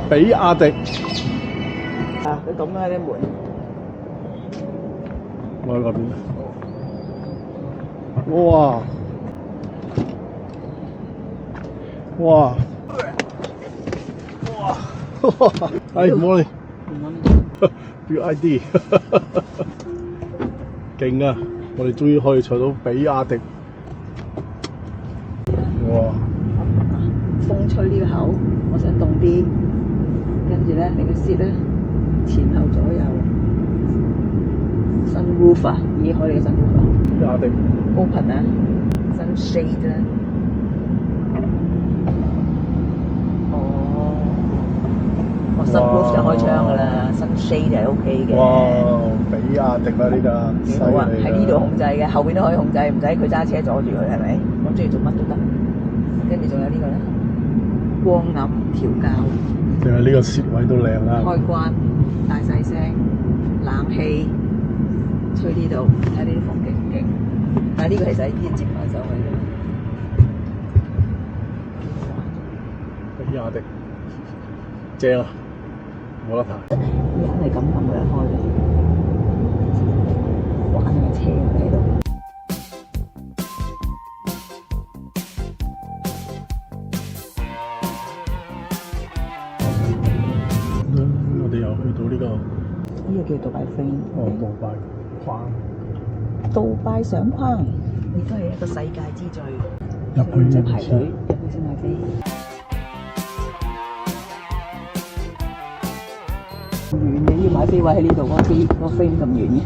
比亞迪。啊，佢咁啊啲門。我喺嗰邊。哇！哇！哇！哎，唔好你。BYD 勁啊！我哋終於可以坐到比亞迪。哇！風吹呢個口，我想凍啲。跟住咧，你個 seat 咧前後左右。Sunroof 已經開你嘅 sunroof。比亞迪 Open 啊 ，sunshade 啦。sunroof 就開窗噶啦 ，sunshade 就係 OK 嘅。哇！比亞迪啊，呢架幾好啊！喺呢度控制嘅，後邊都可以控制，唔使佢揸車阻住佢，係咪？我中意做乜都得。跟住仲有呢個咧，光暗調校。淨係呢個攝位都靚啦。開關，大細聲，冷氣，吹呢度，睇呢啲風景唔勁。但係呢個其實係啲接埋手位嘅。比亞迪正啊！冇得彈。人係咁撳佢就開嘅，玩緊車喺度。我哋又去到呢個，呢個叫杜拜 frame。哦，杜拜框。杜拜相框，亦都係一個世界之最。入去就排隊，入去先買飛。遠嘅要買飛位喺呢度，嗰個 frame 咁遠嘅。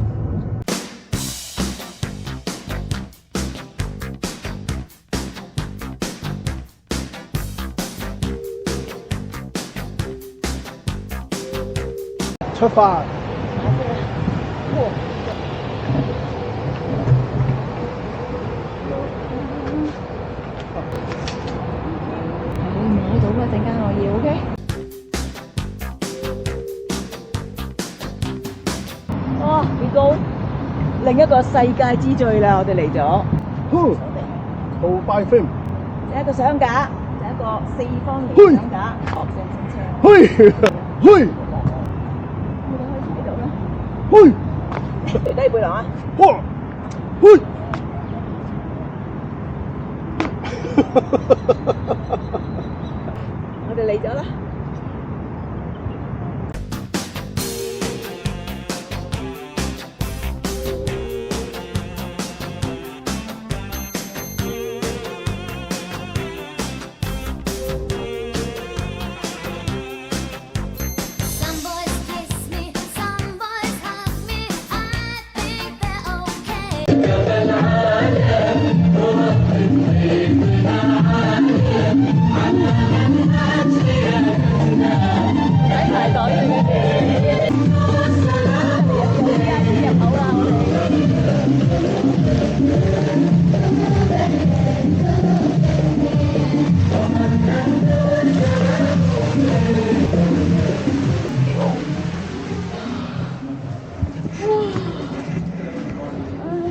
出發！摸到啊！陣間我要 OK。哇！幾高！另一個世界之最啦，我哋嚟咗。杜拜 frame。一個相架，一個四方形相架。學正新車。去！去！我哋可以睇到啦。去！除低背囊啊！哇！去！我哋嚟咗啦。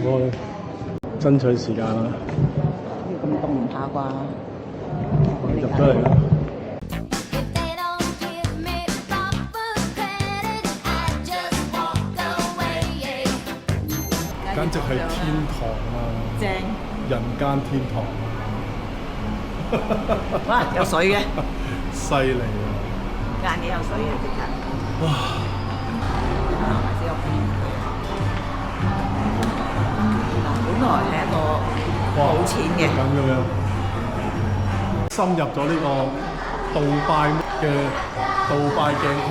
我爭取時間啦，咁凍唔怕啩？入咗嚟啦。簡直係天堂啊！正，人間天堂。哇！有水嘅，犀利啊！硬嘅有水嘅，即刻。哇！本來係一個冇錢嘅，咁樣深入咗呢個杜拜嘅杜拜鏡框。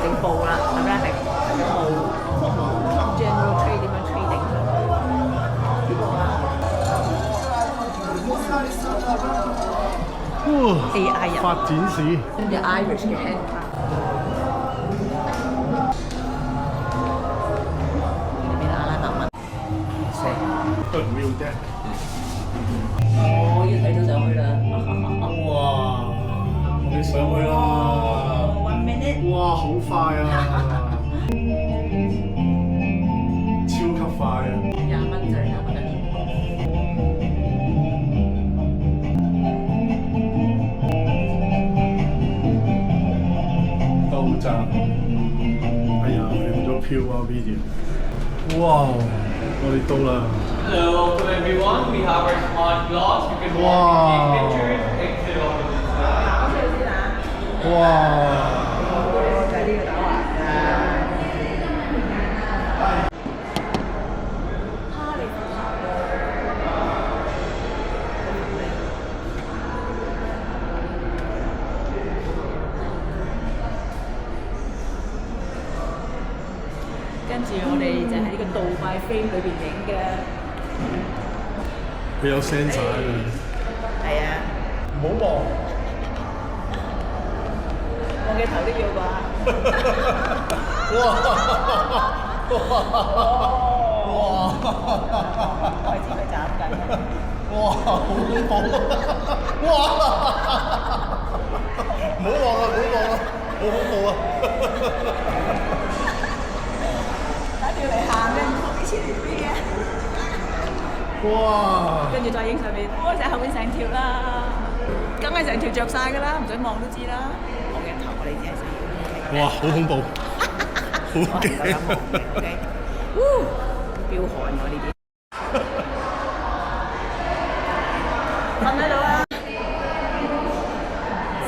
整布啦，係咪啊？整布 general trade 點樣 trading ？AI 人發展史，跟住 Irish 嘅 handcraft， 入邊阿拉伯文。Unreal Deck。我要睇到上去啦！哇！我哋上去啦！ 1 minute。哇，好快啊！哇！我哋到啦。 So to everyone, we have our smart glass. You can walk and take pictures, exit on the side. 哇！就係呢個打橫㗎。哈利法塔跟住我哋就喺呢個杜拜 frame 裏邊影嘅。佢有 sensor 嘅。係啊，唔好望。望嘅頭都要啩。哇！我知佢斬緊。哇！好恐怖！哇！唔好望啊！唔好望啊！好恐怖啊！打住嚟行嘅，唔學以前啲飛嘅。哇！跟住再影上面，哇！就後面成條啦，梗係成條着晒㗎啦，唔使望都知啦。望嘅頭我哋只係需要。哇！好恐怖，好驚。OK，飆汗喎呢啲。瞓喺度啦，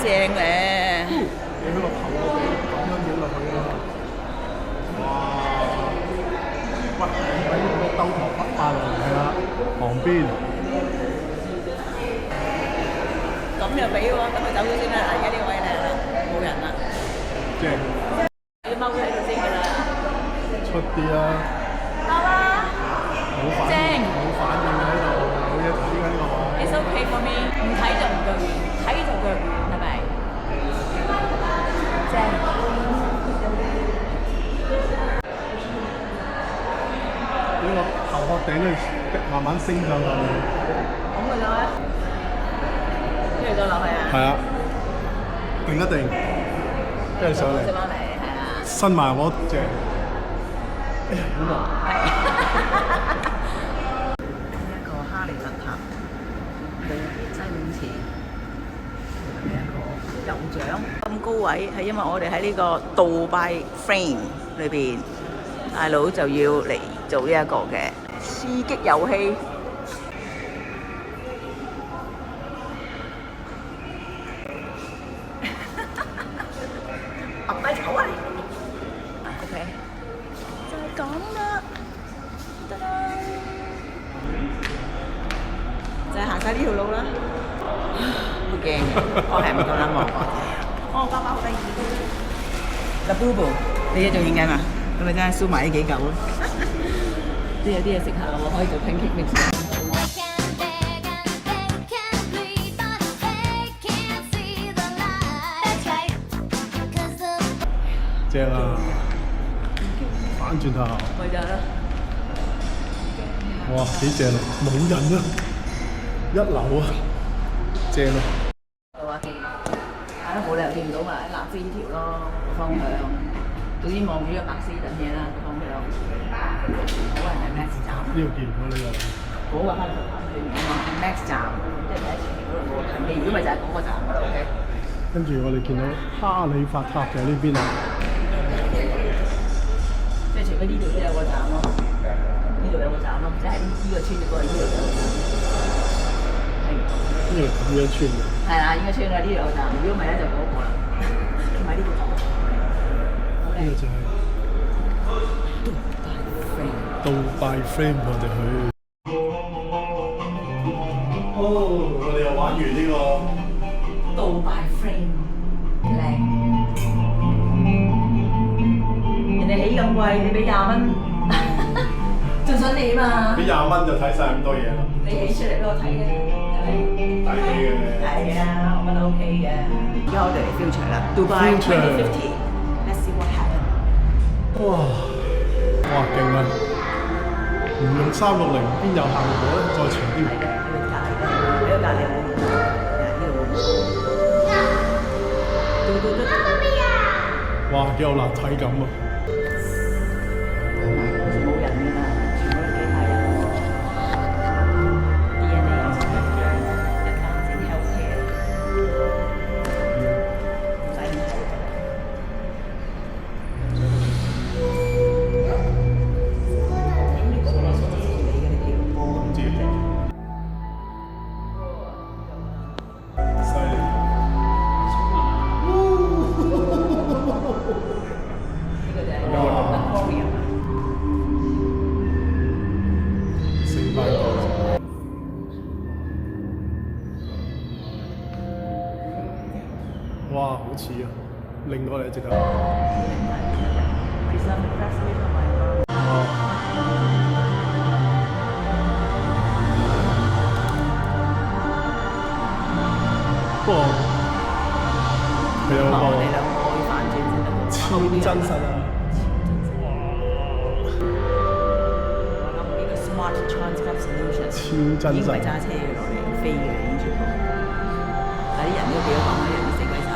正咧。影喺個頭嗰度，咁樣影落去啊！哇！喂，喺呢個兜頭北下落嚟係啦，旁邊。咁又俾喎，咁咪走咗先啦。而家呢個位靚啦，冇人啦。正。你踎咗喺度先㗎啦。出啲啦。得啦。冇反應，冇反應喺度，冇嘢睇緊呢個位。It's okay for me，唔睇就唔腳軟，睇就腳軟，係咪？正。呢個頭殼頂都慢慢升上去。咁佢就咧，跟住再落去啊。係啊，定一定，跟住上嚟。上翻嚟，係啊。伸埋我隻。哎呀，好忙。一個哈利法塔，無邊真前一個酋長咁高位，係因為我哋喺呢個杜拜 frame 裏邊，大佬就要嚟做呢一個嘅刺激遊戲。揼低頭啊 ！OK， 就係咁啦。得啦，就係行晒呢條路啦。好驚嘅，我係唔夠膽望。哦，爸爸好得意。嗱 Boo， 你而家仲影緊嘛？咁你真係燒埋呢幾嚿咯。都有啲嘢食下喎，可以做 pancake mix。正啊！反轉頭。咪就係咯。哇，幾正啊！冇人啊，一流啊，正啊！到啊！係咯，冇理由見唔到嘛，喺南非呢條咯方向。總之望住個白絲等嘢啦，個方向。嗰個係 Max 站。呢個見唔到呢個。嗰個哈利法塔對面啊 ，Max 站，即係第一次嗰度近嘅。如果咪就係嗰個站嗰度 ，OK。跟住我哋見到哈利法塔就喺呢邊啊。即係除非呢度都有個站咯，呢度有個站咯，即係呢個村就過嚟呢度有個站。係。呢個咁樣穿嘅。係啦，應該村啦，呢度有個站。如果唔係咧，就嗰個啦。唔係呢個站。呢個就係杜拜 frame，我哋去。哦，我哋又玩完呢個杜拜 frame， 靚。人哋起咁貴，你俾20蚊，仲想你嘛？俾20蚊就睇晒咁多嘢啦。你起出嚟俾我睇嘅，係咪？抵嘅。係啊，我覺得 OK 嘅。而家我哋嚟 future 啦，Dubai 2050。Let's see what happen。哇！哇，勁啊！唔用360邊有效果咧？再長啲。呢個隔離冇用，呢度冇用。哇，幾有立體感啊！冇人㗎嘛，全部都機械人。DNA advancing healthcare，唔使點睇。似啊，令到你直頭。不過佢有個我哋兩個可以反轉先得。超真實啊！我諗呢個 Smart Transport Solution 超真實已經唔係揸車嘅落嚟飛嘅已經全部，但係啲人都幾多講，啲人都死鬼晒。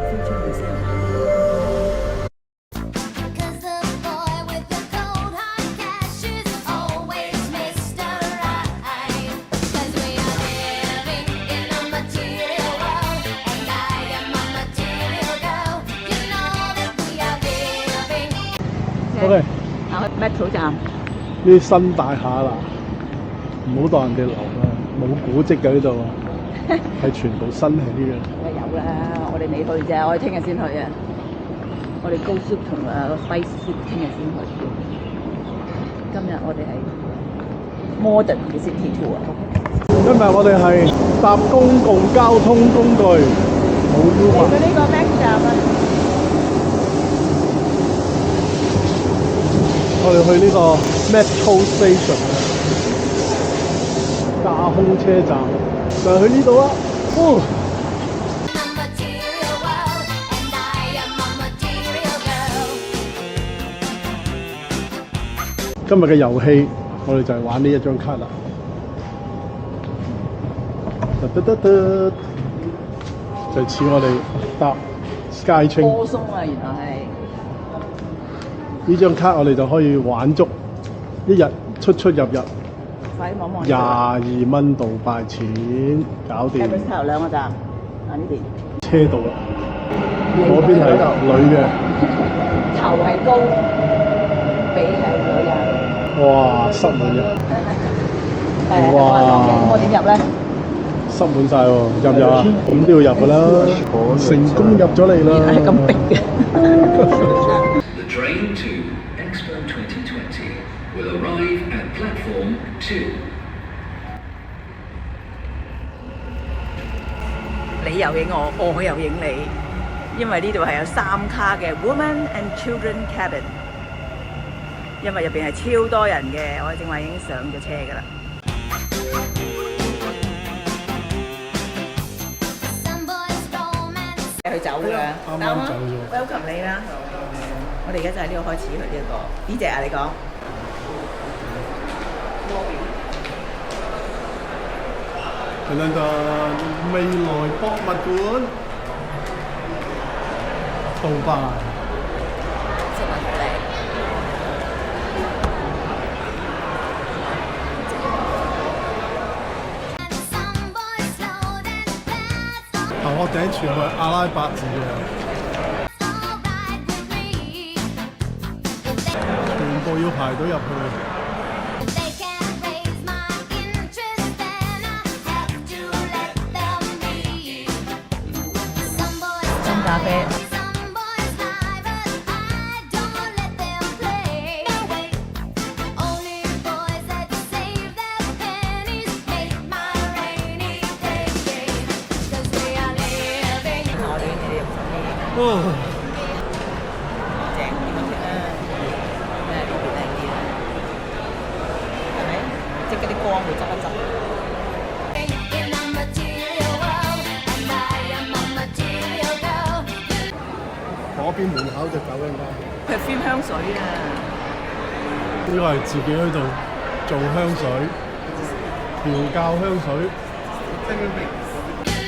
Future Museum。Cause the boy with the cold hard cash is always Mr. Right. Cause we are living in a material world, and I am a material girl. You know that we are living. OK，行去 Metro 站，呢啲新大廈啦，唔好當人哋樓啦，冇古蹟嘅呢度，係全部新起嘅。梗係有啦，我哋未去啫，我哋聽日先去啊。我哋高 soup 同spice soup 聽日先去。今日我哋係 modern 嘅 city tour。今日我哋係搭公共交通工具，冇 U 嚟到啊！呢個 Mac 站啊，我哋去呢個 Metro Station 架空車站，就係去呢度啦。哦 In a material world, and I am a material girl. 今日嘅遊戲，我哋就係玩呢一張卡啦。就似我哋搭 SkyTrain 波鬆啊，原來係。呢張卡，我哋就可以玩足一日出入入快啲望望。 22蚊杜拜錢，搞掂。 Everest Tower 兩個站，啊呢邊。車度啦，嗰邊係女嘅，頭係高，髀係女人。哇，塞滿人，哇我點入咧？塞滿晒喎，入唔入啊？咁都要入㗎啦，成功入咗嚟啦。係咁逼嘅。 The train to Expo 2020 will arrive at platform 2. 你又影我，我又影你，因為呢度係有3卡嘅 Women and Children Cabin， 因為入邊係超多人嘅，我哋正話已經上咗車㗎啦。 Some boys romance. 去走㗎，啱啱走咗 Welcome 你啦，我哋而家就喺呢度開始去呢一個呢只啊，你講。係啦，就未來博物館，杜拜。食物好靚。And some boys slow dance, that's 頭殼頂全部係阿拉伯字嘅， alright with me. If 全部要排隊入去。 they can't raise my interest, then I have to let them be. Some boys 真咖啡。 some boys lie, but I don't let them play. Only boys that save their pennies make my rainy day. 'Cause we are living. 我哋呢啲入手機。哦，正啲乜嘢啊？咩呢邊靚啲啊？係咪？即係嗰啲光會執一執。 In a material world, and I am a material girl. 嗰邊門口就走緊啦。 perfume 香水啊！呢個係自己喺度做香水，調教香水。 You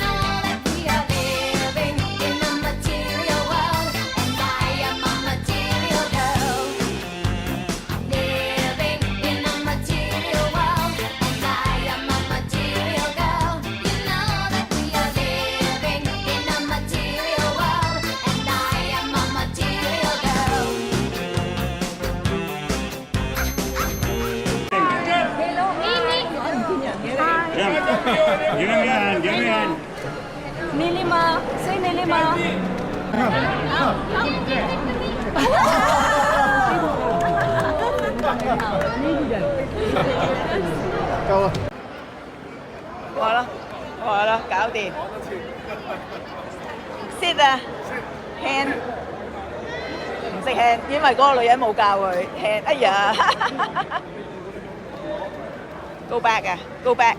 know that we are living in a material world, and I am a material girl. Living in a material world, and I am a material girl. You know that we are living in a material world, and I am a material girl. 你哩嘛？谁你哩嘛？夠啦！好啦，好啦，搞掂。Sit 啊，hand 唔識 hand，因為嗰個女人冇教佢 hand。哎呀，go back 啊，go back。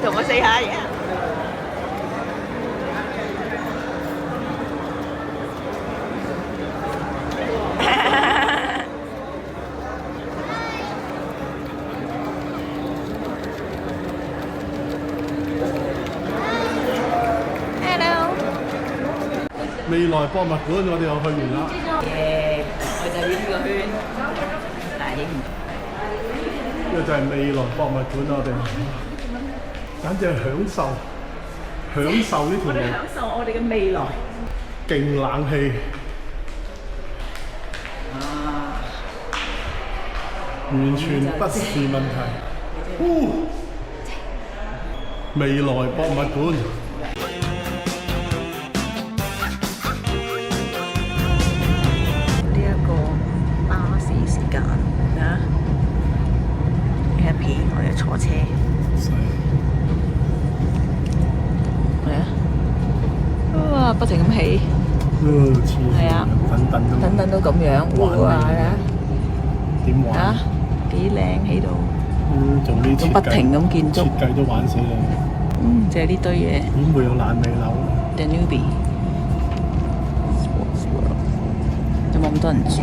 同我 say hi 啊！未來博物館我哋又去完啦。我就要呢個圈，但係影唔。呢個就係未來博物館，我哋簡直係享受呢條路。享受我哋嘅未來。勁冷氣。完全不是問題。未來博物館。Happy， 我哋坐車。係啊！哇，不停咁起。係啊，等都咁樣。哇！點玩？啊，幾靚起到。做呢設計，不停咁建築。設計都玩死你。就係呢堆嘢。點會有爛尾樓 ？Danube Sports World 有冇咁多人住？